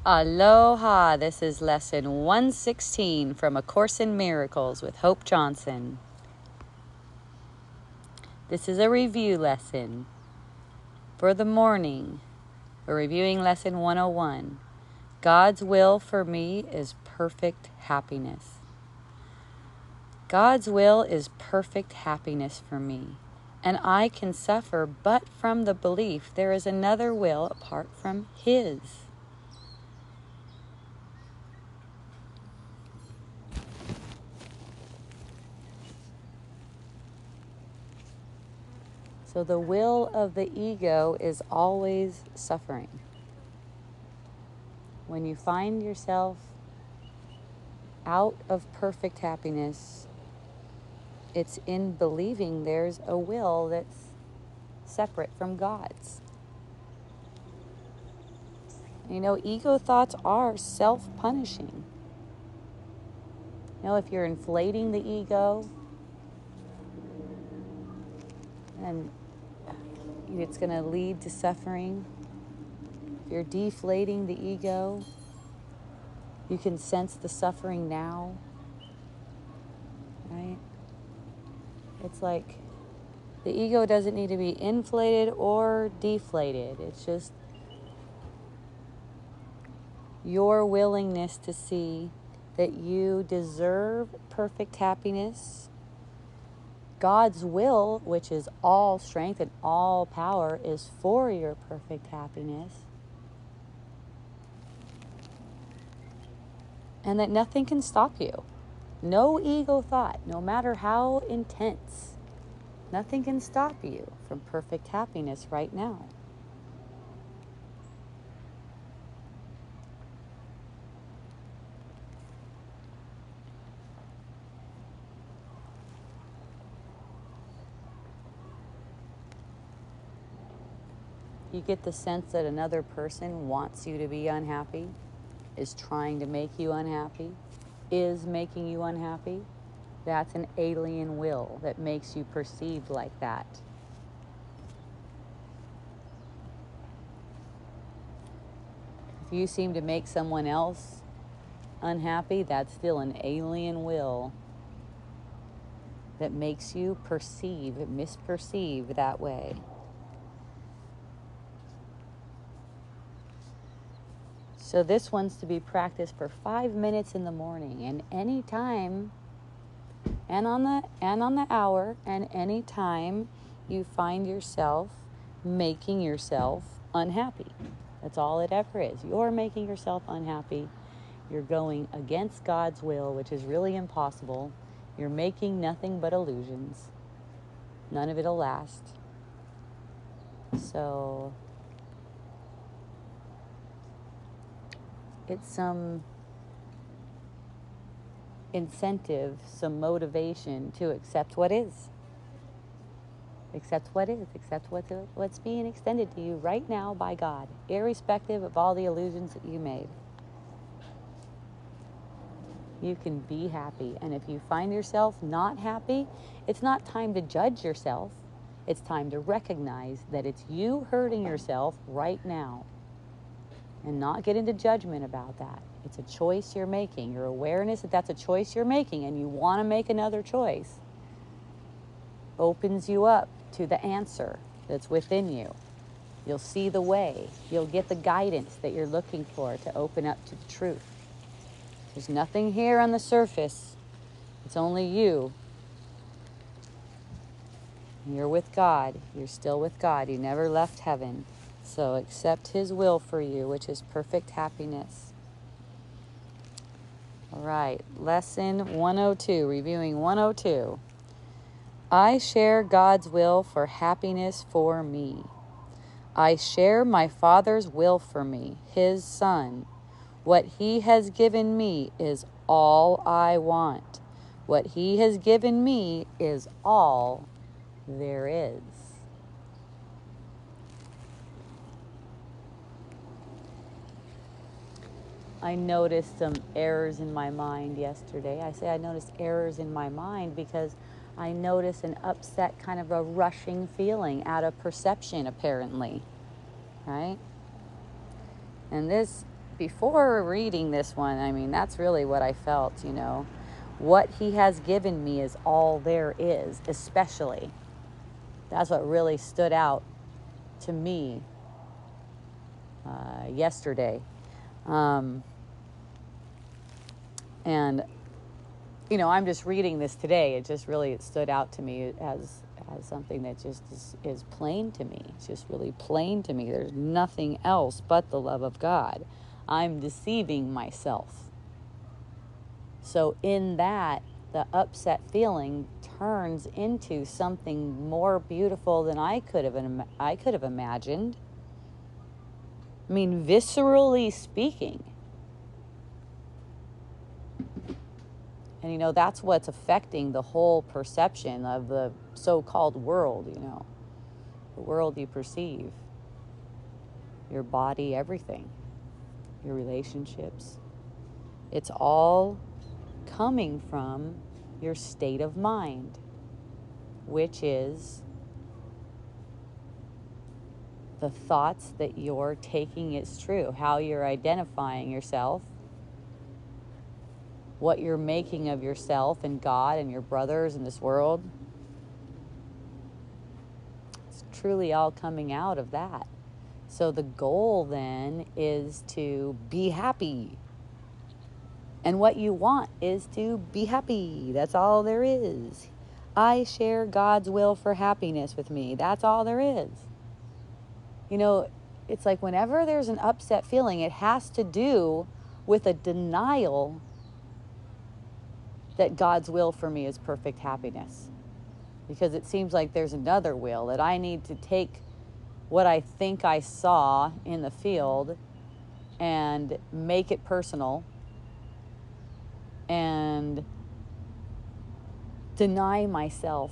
Aloha! This is lesson 116 from A Course in Miracles with Hope Johnson. This is a review lesson. For the morning, we're reviewing lesson 101. God's will for me is perfect happiness. God's will is perfect happiness for me, and I can suffer but from the belief there is another will apart from His. So the will of the ego is always suffering. When you find yourself out of perfect happiness, it's in believing there's a will that's separate from God's. You know, ego thoughts are self-punishing. You know, if you're inflating the ego, and it's going to lead to suffering. If you're deflating the ego, you can sense the suffering now, right? It's like the ego doesn't need to be inflated or deflated. It's just your willingness to see that you deserve perfect happiness. God's will, which is all strength and all power, is for your perfect happiness. And that nothing can stop you. No ego thought, no matter how intense, nothing can stop you from perfect happiness right now. You get the sense that another person wants you to be unhappy, is trying to make you unhappy, is making you unhappy. That's an alien will that makes you perceived like that. If you seem to make someone else unhappy, that's still an alien will that makes you misperceive that way. So this one's to be practiced for 5 minutes in the morning, and any time, and on the hour, and any time you find yourself making yourself unhappy. That's all it ever is. You're making yourself unhappy. You're going against God's will, which is really impossible. You're making nothing but illusions. None of it'll last. So it's some incentive, some motivation to accept what is. Accept what is. Accept what's being extended to you right now by God, irrespective of all the illusions that you made. You can be happy. And if you find yourself not happy, it's not time to judge yourself. It's time to recognize that it's you hurting yourself right now. And not get into judgment about that. It's a choice you're making. Your awareness that that's a choice you're making and you want to make another choice opens you up to the answer that's within you. You'll see the way. You'll get the guidance that you're looking for to open up to the truth. There's nothing here on the surface. It's only you. You're with God. You're still with God. You never left heaven. So accept His will for you, which is perfect happiness. All right, lesson 102, reviewing 102. I share God's will for happiness for me. I share my Father's will for me, His Son. What He has given me is all I want. What He has given me is all there is. I noticed some errors in my mind yesterday. I say I noticed errors in my mind because I noticed an upset, kind of a rushing feeling out of perception, apparently, right? And this before reading this one, I mean, that's really what I felt, What he has given me is all there is, especially. That's what really stood out to me yesterday. And, I'm just reading this today. It stood out to me as something that just is plain to me. It's just really plain to me. There's nothing else but the love of God. I'm deceiving myself. So in that, the upset feeling turns into something more beautiful than I could have imagined. I mean, viscerally speaking. And, that's what's affecting the whole perception of the so-called world, the world you perceive, your body, everything, your relationships. It's all coming from your state of mind, which is the thoughts that you're taking as true, how you're identifying yourself, what you're making of yourself and God and your brothers in this world. It's truly all coming out of that. So the goal then is to be happy. And what you want is to be happy. That's all there is. I share God's will for happiness with me. That's all there is. It's like whenever there's an upset feeling, it has to do with a denial that God's will for me is perfect happiness. Because it seems like there's another will, that I need to take what I think I saw in the field and make it personal and deny myself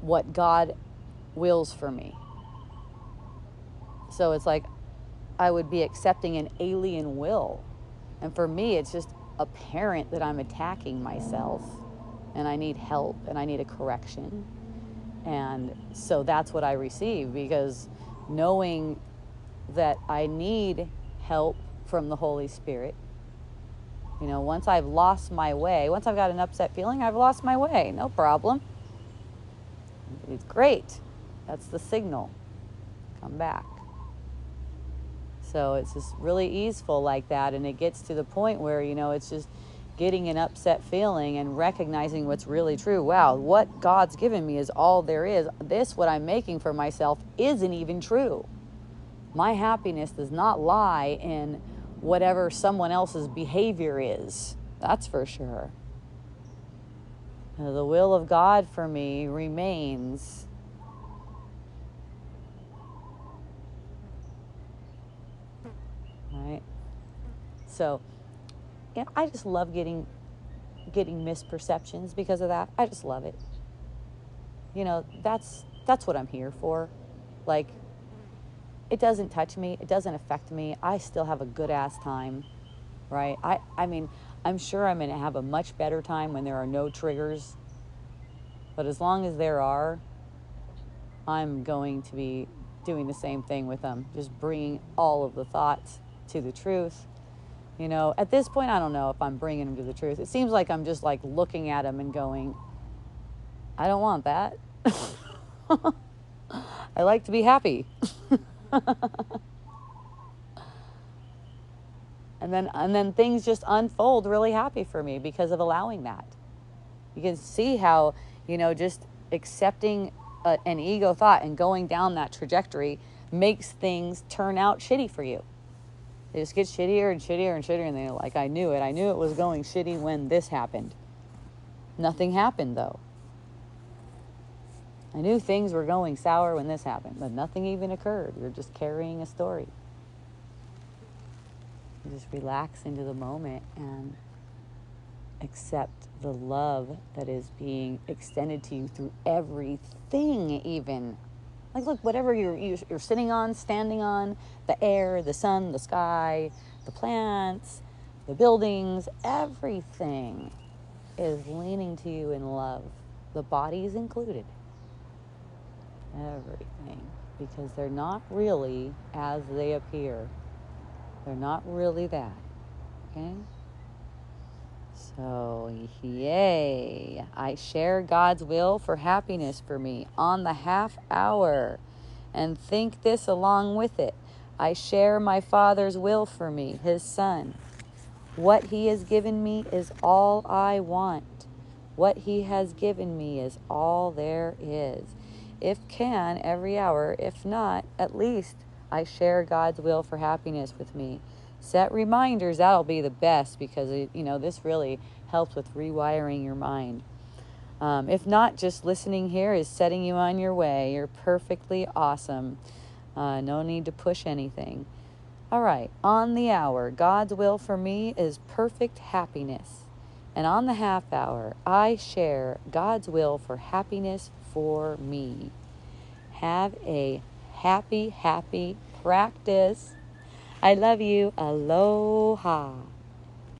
what God wills for me. So it's like I would be accepting an alien will. And for me, it's just apparent that I'm attacking myself and I need help and I need a correction. And so that's what I receive, because knowing that I need help from the Holy Spirit, once I've lost my way, once I've got an upset feeling, I've lost my way. No problem. It's great. That's the signal. Come back. So it's just really easeful like that. And it gets to the point where, it's just getting an upset feeling and recognizing what's really true. Wow, what God's given me is all there is. This, what I'm making for myself, isn't even true. My happiness does not lie in whatever someone else's behavior is. That's for sure. The will of God for me remains. Right? So, I just love getting misperceptions because of that. I just love it. That's what I'm here for. Like, it doesn't touch me. It doesn't affect me. I still have a good ass time, right? I mean, I'm sure I'm going to have a much better time when there are no triggers. But as long as there are, I'm going to be doing the same thing with them. Just bringing all of the thoughts to the truth. At this point, I don't know if I'm bringing them to the truth. It seems like I'm just like looking at them and going, I don't want that. I like to be happy. And then things just unfold really happy for me because of allowing that. You can see how, just accepting an ego thought and going down that trajectory makes things turn out shitty for you. It just gets shittier and shittier and shittier, and they're like, I knew it. I knew it was going shitty when this happened. Nothing happened, though. I knew things were going sour when this happened, but nothing even occurred. You're just carrying a story. You just relax into the moment and accept the love that is being extended to you through everything, even. Like, look, whatever you're sitting on, standing on, the air, the sun, the sky, the plants, the buildings, everything is leaning to you in love. The body is included. Everything. Because they're not really as they appear. They're not really that. Okay? So, yay. I share God's will for happiness for me on the half hour. And think this along with it. I share my Father's will for me, His Son. What He has given me is all I want. What He has given me is all there is. If can, every hour. If not, at least I share God's will for happiness with me. Set reminders. That'll be the best because, this really helps with rewiring your mind. If not, just listening here is setting you on your way. You're perfectly awesome. No need to push anything. All right, on the hour, God's will for me is perfect happiness. And on the half hour, I share God's will for happiness for me. Have a happy, happy practice. I love you. Aloha.